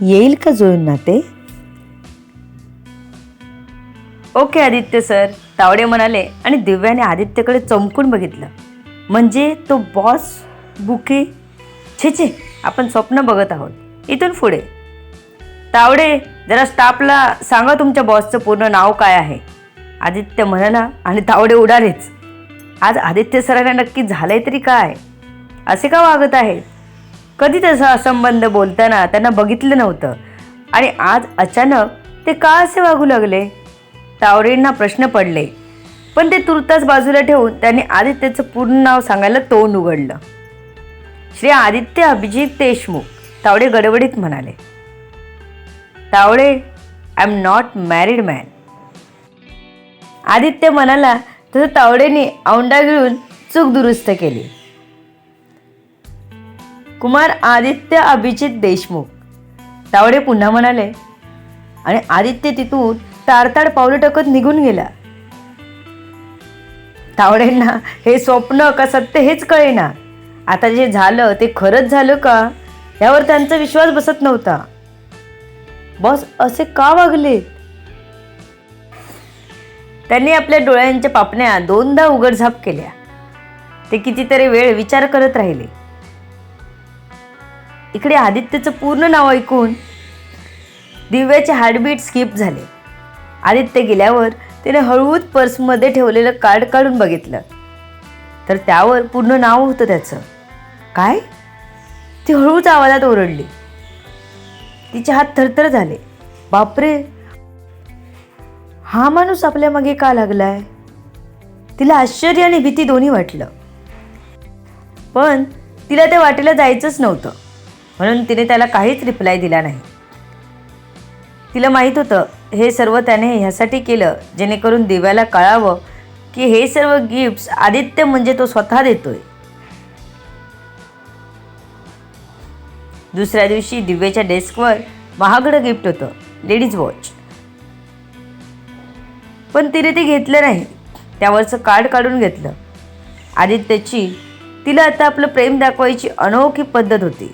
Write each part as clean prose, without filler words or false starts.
येईल का जुळून नाते? ओके आदित्य सर, तावडे म्हणाले आणि दिव्याने आदित्यकडे चमकून बघितलं. म्हणजे तो बॉस बुके? छे, आपण स्वप्न बघत आहोत. इथून पुढे तावडे, जरा स्टाफला सांगा तुमच्या बॉसचं पूर्ण नाव काय आहे, आदित्य म्हणाला आणि तावडे उडालेच. आज आदित्य सरांना नक्की झालंय तरी काय? असे का वागत आहेत? कधी तसा असंबंध बोलताना त्यांना बघितलं नव्हतं आणि आज अचानक ते का असे वागू लागले? तावडेंना प्रश्न पडले, पण ते तुर्तास बाजूला ठेवून त्यांनी आदित्यचं पूर्ण नाव सांगायला तोंड उघडलं. श्री आदित्य अभिजित देशमुख, तावडे गडबडीत म्हणाले. Tawde, I am not married man, Aditya म्हणाला. तसं तावडेने औंढा गिळून चूक दुरुस्त केली. कुमार आदित्य अभिजित देशमुख, तावडे पुन्हा म्हणाले आणि आदित्य तिथून ताडताड पावलं टाकत निघून गेला. तावडेंना हे स्वप्न का सत्य हेच कळेना. आता जे झालं ते खरंच झालं का यावर त्यांचा विश्वास बसत नव्हता. बॉस असे का वागले? त्यांनी आपल्या डोळ्यांच्या पापण्या दोनदा उघडझाप केल्या. ते कितीतरी वेळ विचार करत राहिले. इकडे आदित्यचं पूर्ण नाव ऐकून दिव्याचे हार्टबीट स्किप झाले. आदित्य गेल्यावर तिने हळूच पर्समध्ये ठेवलेलं कार्ड काढून बघितलं तर त्यावर पूर्ण नाव होतं त्याचं. काय? ती हळूच आवाजात ओरडली. तिचे हात थरथर झाले. बापरे, हा माणूस आपल्या मागे का लागलाय? तिला आश्चर्य आणि भीती दोन्ही वाटलं, पण तिला त्या वाटेला जायचंच नव्हतं म्हणून तिने त्याला काहीच रिप्लाय दिला नाही. तिला माहीत होतं हे सर्व त्याने ह्यासाठी केलं जेणेकरून दिव्याला कळावं की हे सर्व गिफ्ट्स आदित्य म्हणजे तो स्वतः देतोय. दुसऱ्या दिवशी दिव्याच्या डेस्कवर महागडं गिफ्ट होतं, लेडीज वॉच. पण तिने ते घेतलं नाही. त्यावरचं कार्ड काढून घेतलं. आदित्यची तिला आता आपलं प्रेम दाखवायची अनोखी पद्धत होती.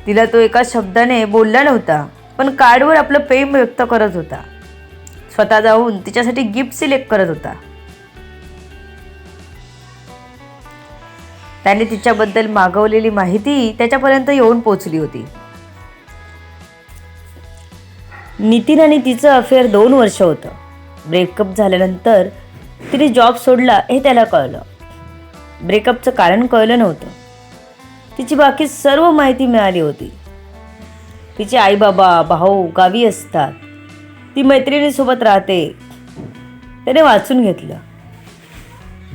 तिला तो एका शब्दाने बोलला नव्हता, पण कार्डवर आपलं प्रेम व्यक्त करत होता. स्वतः जाऊन तिच्यासाठी गिफ्ट सिलेक्ट करत होता. त्याने तिच्याबद्दल मागवलेली माहिती त्याच्यापर्यंत येऊन पोचली होती. नितीन आणि तिचं अफेअर 2 वर्ष होतं. ब्रेकअप झाल्यानंतर तिने जॉब सोडला हे त्याला कळलं. ब्रेकअपचं कारण कळलं नव्हतं. तिची बाकी सर्व माहिती मिळाली होती. तिचे आई बाबा भाऊ गावी असतात. ती मैत्रिणीसोबत राहते. त्याने वाचून घेतलं.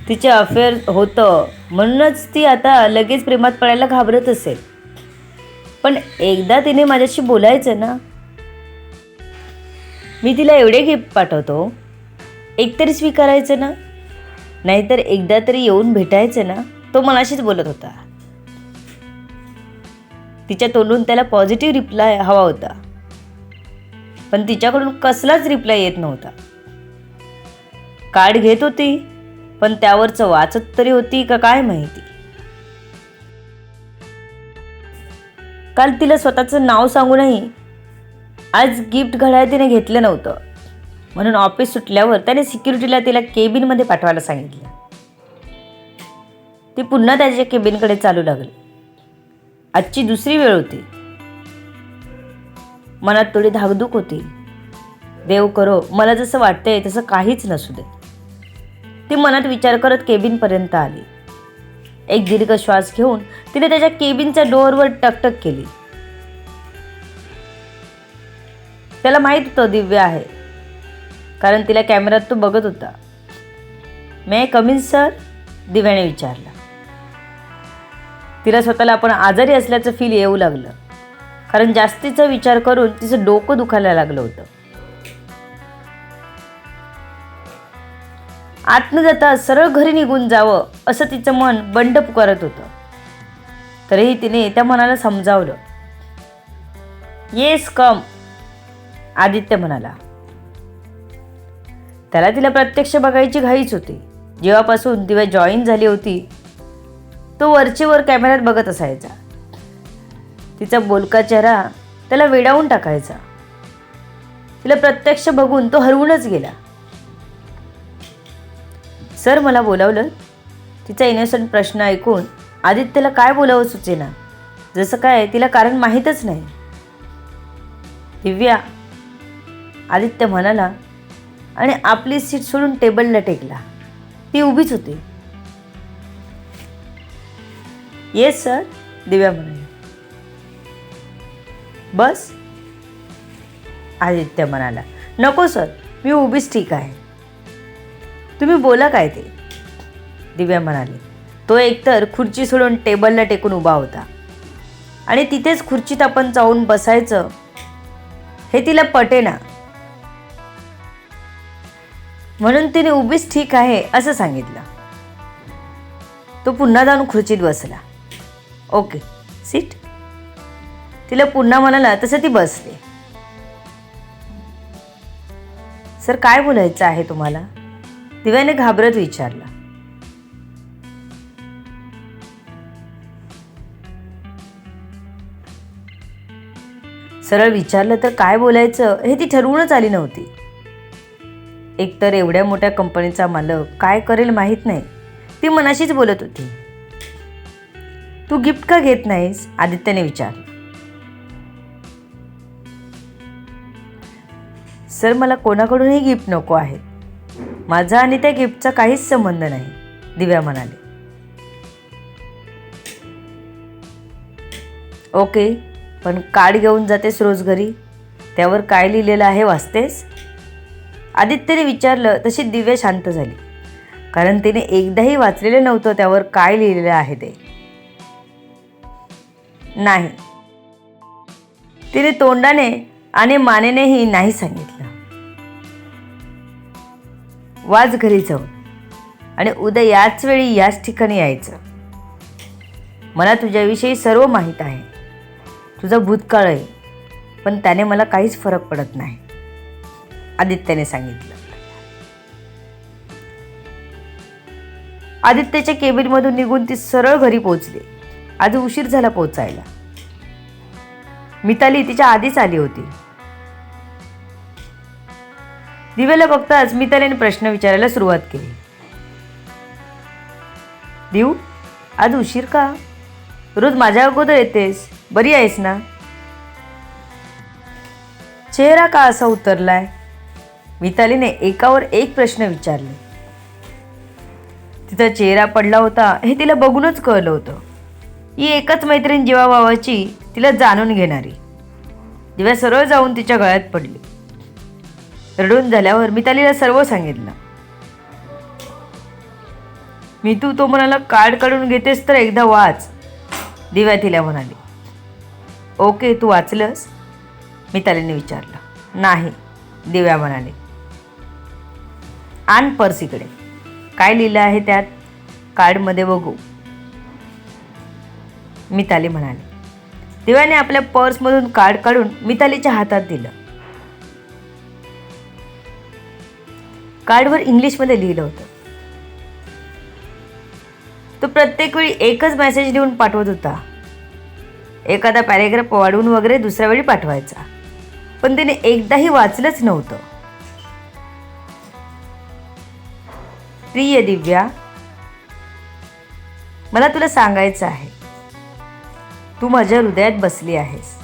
तिचे अफेअर होतं म्हणूनच ती आता लगेच प्रेमात पडायला घाबरत असेल. पण एकदा तिने माझ्याशी बोलायचं ना. मी तिला एवढे गिफ्ट पाठवतो, एकतरी स्वीकारायचं ना. नाहीतर एकदा तरी येऊन भेटायचं ना. तो मनाशीच बोलत होता. तिच्या तोंडून त्याला पॉझिटिव्ह रिप्लाय हवा होता, पण तिच्याकडून कसलाच रिप्लाय येत नव्हता. कार्ड घेत होती, पण त्यावरचं वाचत तरी होती का काय माहिती. काल तिला स्वतःचं नाव सांगूनही आज गिफ्ट घड्याळ तिने घेतलं नव्हतं म्हणून ऑफिस सुटल्यावर त्याने सिक्युरिटीला तिला केबिनमध्ये पाठवायला सांगितलं. ती पुन्हा त्याच्या केबिनकडे चालू लागली. आजची दुसरी वेळ होती. मनात थोडी धाकधूक होती. देव करो मला जसं वाटतंय तसं काहीच नसू दे. ती मनात विचार करत केबिनपर्यंत आली. एक दीर्घ श्वास घेऊन तिने त्याच्या केबिनच्या डोअरवर टकटक केली. त्याला माहीत होतं दिव्य आहे, कारण तिला कॅमेऱ्यात तो बघत होता. मे आय कम इन सर, दिव्याने विचारलं. तिला स्वतःला आपण आजारी असल्याचं फील येऊ लागलं, कारण जास्तीचा विचार करून तिचं डोकं दुखायला लागलं होतं. आतनं जाता सरळ घरी निघून जावं असं तिचं मन बंड पुकारत होतं. तरीही तिने त्या मनाला समजावलं. येस कम, आदित्य म्हणाला. त्याला तिला प्रत्यक्ष बघायची घाईच होती. जेव्हापासून दिव्या जॉईन झाली होती तो वरचेवर कॅमेऱ्यात बघत असायचा. तिचा बोलका चेहरा त्याला वेडावून टाकायचा. तिला प्रत्यक्ष बघून तो हरवूनच गेला. सर मला बोलावलं? तिचा इनोसंट प्रश्न ऐकून आदित्यला काय बोलावं सुचेना. जसं काय तिला कारण माहीतच नाही. दिव्या, आदित्य म्हणाला आणि आपली सीट सोडून टेबलला टेकला. ती उभीच होती. येस सर, दिव्या म्हणाली. बस, आदित्य म्हणाला. नको सर, मी उभीच ठीक आहे. तुम्ही बोला काय ते, दिव्या म्हणाली. तो एकतर खुर्ची सोडून टेबलला टेकून उभा होता आणि तिथेच खुर्चीत आपण जाऊन बसायचं हे तिला पटेना, म्हणून तिने उभीच ठीक आहे असं सांगितलं. तो पुन्हा जाऊन खुर्चीत बसला. ओके, सीट, तिला पुन्हा म्हणाला. तसं ती बसली. सर काय बोलायचं आहे तुम्हाला, दिव्याने घाबरत विचारला. सरळ विचारलं तर काय बोलायचं हे ती ठरवूनच आली नव्हती. एकतर एवढ्या मोठ्या कंपनीचा मालक काय करेल माहीत नाही. ती मनाशीच बोलत होती. तू गिफ्ट का घेत नाहीस, आदित्यने विचारलं. सर मला कोणाकडूनही गिफ्ट नको आहे. माझा आणि त्या गिफ्टचा काहीच संबंध नाही, दिव्या म्हणाली. ओके, पण कार्ड घेऊन जातेस रोज घरी, त्यावर काय लिहिलेलं आहे वाचतेस, आदित्यने विचारलं. तशी दिव्या शांत झाली, कारण तिने एकदाही वाचलेलं नव्हतं त्यावर काय लिहिलेलं आहे ते. नाही, तिने तोंडाने आणि मानेनेही नाही सांगितलं. वाच घरी जाऊन आणि उद्या याच वेळी याच ठिकाणी यायचं. मला तुझ्याविषयी सर्व माहीत आहे. तुझा भूतकाळ आहे, पण त्याने मला काहीच फरक पडत नाही, आदित्यने सांगितलं. आदित्यच्या केबिनमधून निघून ती सरळ घरी पोहोचली. आज उशीर झाला पोहोचायला. मिताली तिच्या आधीच आली होती. दिव्याला बघताच मितालीने प्रश्न विचारायला सुरुवात केली. दिव, आज उशीर का? रोज माझ्या अगोदर येतेस. बरी आहेस ना? चेहरा का असा उतरलाय? मितालीने एकावर एक प्रश्न विचारले. तिचा चेहरा पडला होता हे तिला बघूनच कळलं होतं. ही एकच मैत्रीण जीवाभावाची, तिला जाणून घेणारी. दिव्या सरळ जाऊन तिच्या गळ्यात पडली. रडून झाल्यावर मितालीला सर्व सांगितलं. मी तो म्हणाला कार्ड काढून घेतेस तर एकदा वाच, दिव्या तिला म्हणाली. ओके, तू वाचलंस, मितालीने विचारलं. नाही, दिव्या म्हणाली. आण पर्स इकडे, काय लिहिलं आहे त्यात कार्डमध्ये बघू, मिताली म्हणाली. दिव्याने आपल्या पर्समधून कार्ड काढून मितालीच्या हातात दिलं. कार्डवर इंग्लिशमध्ये लिहिलं होतं. तो प्रत्येक वेळी एकच मेसेज लिहून पाठवत होता. एखादा पॅरेग्राफ वाढवून वगैरे दुसऱ्या वेळी पाठवायचा, पण तिने एकदाही वाचलंच नव्हतं. प्रिय दिव्या, मला तुला सांगायचं आहे, तू माझ्या हृदयात बसली आहेस.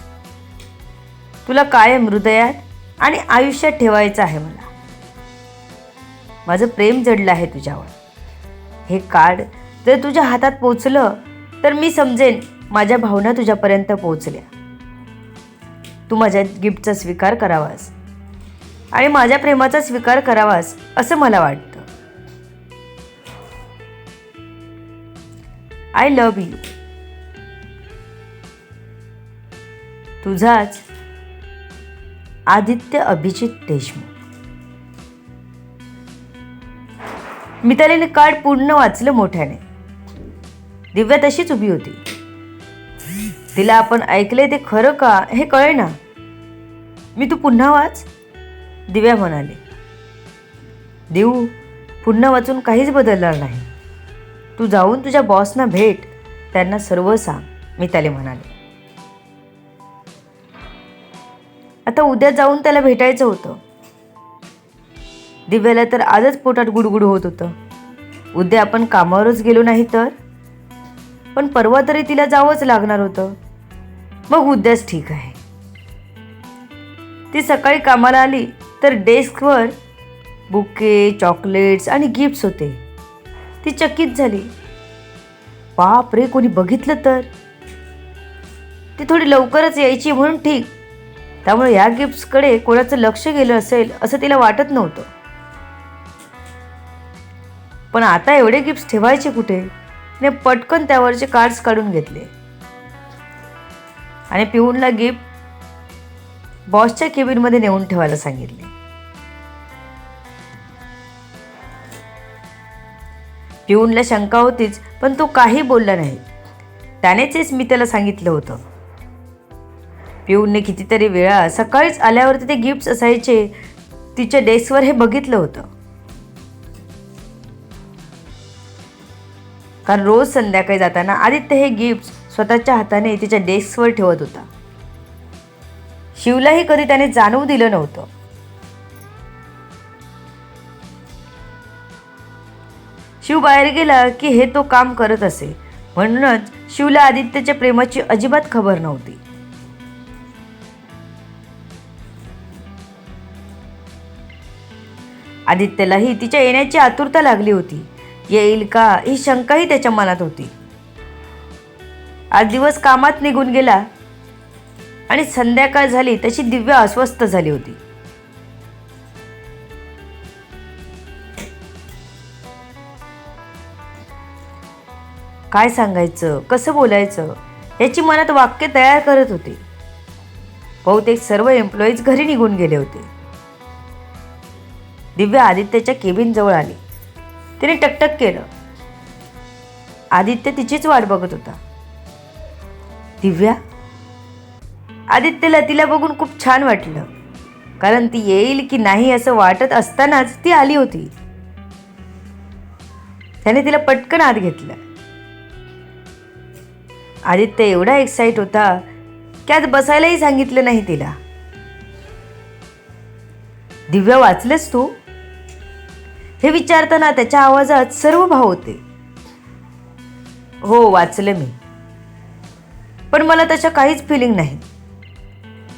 तुला कायम हृदयात आणि आयुष्यात ठेवायचं आहे मला. माझं प्रेम जडलं आहे तुझ्यावर. हे कार्ड जर तुझ्या हातात पोचलं तर मी समजेन माझ्या भावना तुझ्यापर्यंत पोचल्या. तू माझ्या गिफ्टचा स्वीकार करावास आणि माझ्या प्रेमाचा स्वीकार करावास असं मला वाटतं. I love you. तुझाच आदित्य अभिजित देशमुख. मितालीने कार्ड पूर्ण वाचलं मोठ्याने. दिव्या तशीच उभी होती. तिला आपण ऐकले ते खरं का हे कळे ना. मी तू पुन्हा वाच, दिव्या म्हणाली. देऊ, पुन्हा वाचून काहीच बदलणार नाही. तू जाऊन तुझ्या बॉसना भेट, त्यांना सर्व सांग, मिताली म्हणाली. आता उद्या जाऊन त्याला भेटायचं होतं. दिव्याला तर आजच पोटात गुडगुड होत होतं. उद्या आपण कामावरच गेलो नाही तर, पण परवा तरी तिला जावंच लागणार होतं. मग उद्याच ठीक आहे. ती सकाळी कामाला आली तर डेस्कवर बुके, चॉकलेट्स आणि गिफ्ट्स होते. ती चकित झाली. बाप रे, कोणी बघितलं तर. ती थोडी लवकरच यायची म्हणून ठीक, त्यामुळे या गिफ्ट्सकडे कोणाचं लक्ष गेलं असेल असं तिला वाटत नव्हतं. पण आता एवढे गिफ्ट्स ठेवायचे कुठे? तिने पटकन त्यावरचे कार्ड्स काढून घेतले आणि पिऊनला गिफ्ट बॉसच्या केबिनमध्ये नेऊन ठेवायला सांगितले. पिऊनला शंका होतीच, पण तो काही बोलला नाही. त्यानेच मी त्याला सांगितलं होतं. पिऊनने कितीतरी वेळा सकाळीच आल्यावर ते गिफ्ट्स असायचे तिच्या डेस्कवर हे बघितलं होतं. कारण रोज संध्याकाळी जाताना आदित्य हे गिफ्ट्स स्वतःच्या हाताने तिच्या डेस्कवर ठेवत होता. शिवलाही कधी त्याने जाणवू दिलं नव्हतं. शिव बाहेर गेला की हे तो काम करत असे, म्हणूनच शिवला आदित्यच्या प्रेमाची अजिबात खबर नव्हती. आदित्यलाही तिच्या येण्याची आतुरता लागली होती. येईल का ही शंकाही त्याच्या मनात होती. आज दिवस कामात निघून गेला आणि संध्याकाळ झाली तशी दिव्या अस्वस्थ झाली होती. काय सांगायचं, कसं बोलायचं याची मनात वाक्य तयार करत होती. बहुतेक सर्व एम्प्लॉईज घरी निघून गेले होते. दिव्या आदित्यच्या केबिन जवळ आली. तिने टकटक केलं. आदित्य तिचीच वाट बघत होता. दिव्या? आदित्यला तिला बघून खूप छान वाटलं, कारण ती येईल की नाही असं वाटत असतानाच ती आली होती. त्याने तिला पटकन आत घेतलं. आदित्य एवढा एक्साइट होता की आज बसायलाही सांगितलं नाही तिला. दिव्या, वाचलंस तू? हे विचारताना त्याच्या आवाजात सर्व भाव होते. हो, वाचलं मी, पण मला तशा काहीच फिलिंग नाही.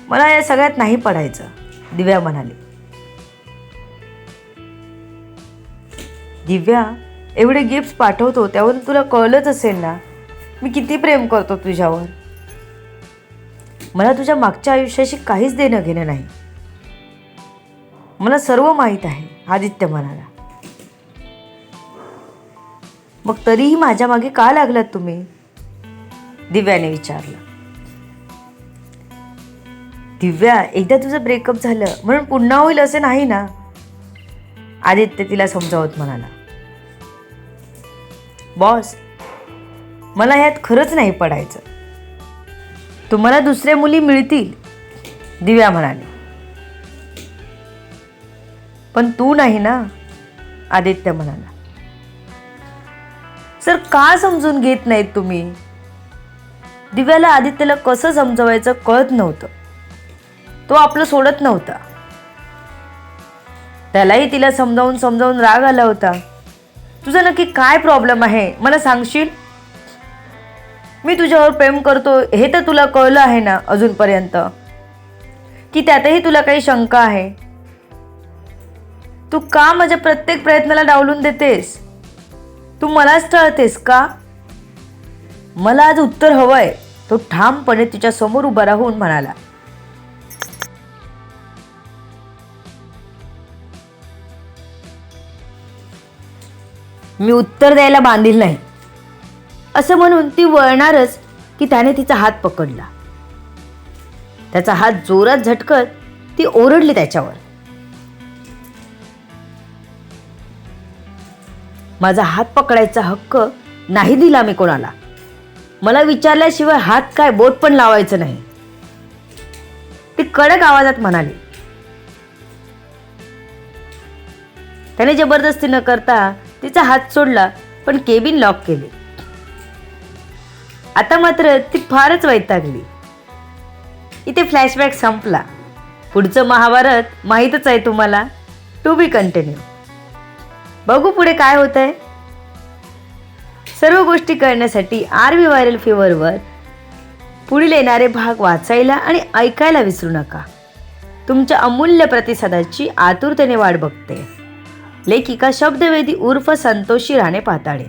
मला या सगळ्यात नाही पडायचं, दिव्या म्हणाली. दिव्या, एवढे गिफ्ट्स पाठवतो त्यावरून तुला कळलंच असेल ना मी किती प्रेम करतो तुझ्यावर. मला तुझ्या मागच्या आयुष्याशी काहीच देणं घेणं नाही. मला सर्व माहीत आहे, आदित्य म्हणाला. मग तरीही माझ्या मागे का लागलात तुम्ही? दिव्याने विचारलं. दिव्या, एकदा तुझं ब्रेकअप झालं म्हणून पुन्हा होईल असं नाही ना, आदित्य तिला समजावत म्हणाला. बॉस, मला ह्यात खरंच नाही पडायचं. तुम्हाला दुसऱ्या मुली मिळतील, दिव्या म्हणाली. पण तू नाही ना, आदित्य म्हणाला. सर, का समजून घेत नाहीत तुम्ही? दिव्याला आदित्यला कसं समजवायचं कळत नव्हतं. तो आपलं सोडत नव्हता. त्यालाही तिला समजावून समजावून राग आला होता. तुझा नक्की काय प्रॉब्लेम आहे मला सांगशील? मी तुझ्यावर प्रेम करतो हे तर तुला कळलं आहे ना अजूनपर्यंत, की त्यातही तुला काही शंका आहे? तू का माझ्या प्रत्येक प्रयत्नाला डावलून देतेस? तू मलाच टळतेस का? मला आज उत्तर हवंय, तो ठामपणे तिच्या समोर उभा राहून म्हणाला. मी उत्तर द्यायला बांधील नाही, असं म्हणून ती वळणारच की त्याने तिचा हात पकडला. त्याचा हात जोरात झटकत ती ओरडली त्याच्यावर. माझा हात पकडायचा हक्क नाही दिला मी कोणाला. मला विचारल्याशिवाय हात काय बोट पण लावायचं नाही, ती कडक आवाजात म्हणाली. त्याने जबरदस्ती न करता तिचा हात सोडला, पण केबिन लॉक केले. आता मात्र ती फारच वैतागली. इथे फ्लॅशबॅक संपला. पुढचं महाभारत माहीतच आहे तुम्हाला. To be continue. बघू पुढे काय होत आहे. सर्व गोष्टी कळण्यासाठी RV व्हायरल फीवरवर पुढील येणारे भाग वाचायला आणि ऐकायला विसरू नका. तुमच्या अमूल्य प्रतिसादाची आतुरतेने वाट बघते. लेखिका शब्दवेदी उर्फ संतोषी राणे पाताळे.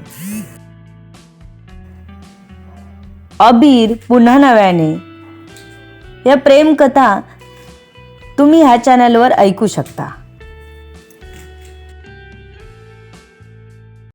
अबीर पुन्हा नव्याने या प्रेमकथा तुम्ही ह्या चॅनलवर ऐकू शकता.